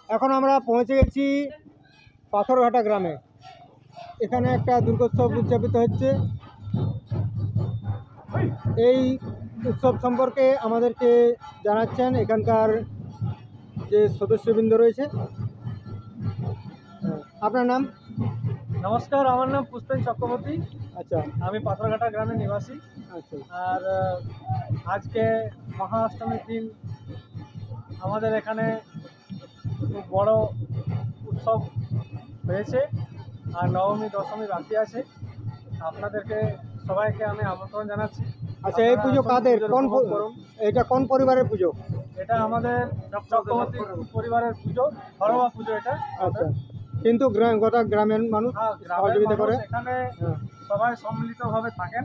এখন আমরা পৌঁছে গেছি পাথরঘাটা গ্রামে। এখানে একটা দুর্গোৎসব উদযাপিত হচ্ছে। এই উৎসব সম্পর্কে আমাদেরকে জানাচ্ছেন এখানকার যে সদস্যবৃন্দ রয়েছে। আপনার নাম? নমস্কার, আমার নাম পুষ্পেন চক্রবর্তী। আচ্ছা, আমি পাথরঘাটা গ্রামের নিবাসী। আচ্ছা। আর আজকে মহাষ্টমীর দিন আমাদের এখানে খুব বড় উৎসব হয়েছে, আর নবমী দশমী বাকি আছে। আপনাদেরকে সবাইকে আমি আমন্ত্রণ জানাচ্ছি। আচ্ছা, এই পুজো কাদের? এটা কোন পরিবারের পুজো? এটা আমাদের চক্রবর্তী পরিবারের পুজো, ঘরোয়া পুজো এটা। আচ্ছা, কিন্তু গোটা গ্রামের মানুষ সহযোগিতা করে। এখানে সবাই সম্মিলিতভাবে থাকেন,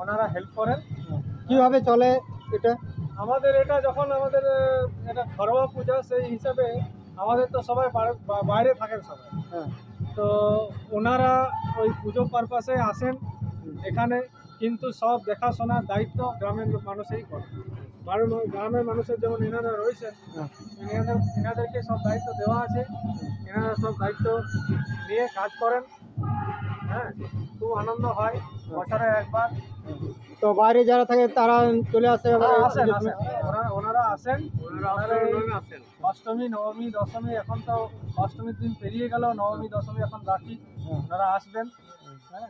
ওনারা হেল্প করেন। কিভাবে চলে এটা? আমাদের এটা যখন আমাদের এটা ঘরোয়া পূজা, সেই হিসাবে আমাদের তো সবাই বাইরে থাকেন সবাই। তো ওনারা ওই পুজো পারপাসে আসেন এখানে, কিন্তু সব দেখাশোনার দায়িত্ব গ্রামের মানুষই করে। গ্রামের মানুষের যেমন এনারা রয়েছেন, এনাদেরকে সব দায়িত্ব দেওয়া আছে। এনারা সব দায়িত্ব নিয়ে কাজ করেন। হ্যাঁ, খুব আনন্দ হয় বছরে একবার। তো বাইরে যারা থাকে তারা চলে আসে? ওনারা আসেন। অষ্টমী, নবমী, দশমী, এখন তো অষ্টমীর দিন পেরিয়ে গেল, নবমী দশমী এখন বাকি। ওনারা আসবেন। হ্যাঁ,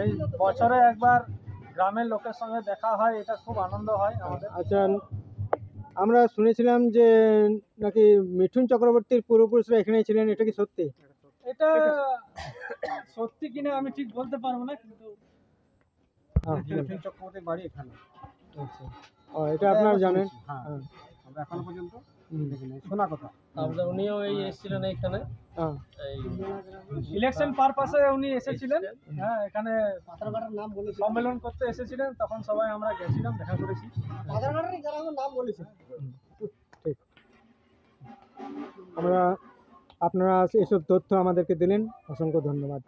এই বছরে একবার গ্রামের লোকের সঙ্গে দেখা হয়, এটা খুব আনন্দ হয় আমাদের। আচ্ছা, আমরা শুনেছিলাম যে নাকি মিঠুন চক্রবর্তীর পূর্বপুরুষরা এখানেই ছিলেন, এটা কি সত্যি? এটা সত্যি কিনা আমি ঠিক বলতে পারবো না, কিন্তু মিঠুন চক্রবর্তীর বাড়ি এখানে। আচ্ছা, এটা আপনারা জানেন? আমরা এখনো পর্যন্ত শোনা কথা। উনিও এই এসেছিলেন এখানে, ইলেকশন পারপাসে উনি এসেছিলেন। হ্যাঁ, এখানে পাথরঘাটার নাম বলে সম্মেলন করতে এসেছিলেন, তখন সবাই আমরা গেছিলাম, দেখা করেছি। পাথরঘাটারই যারা নাম বলেছে। ঠিক, আপনারা এসব তথ্য আমাদেরকে দিলেন, অসংখ্য ধন্যবাদ।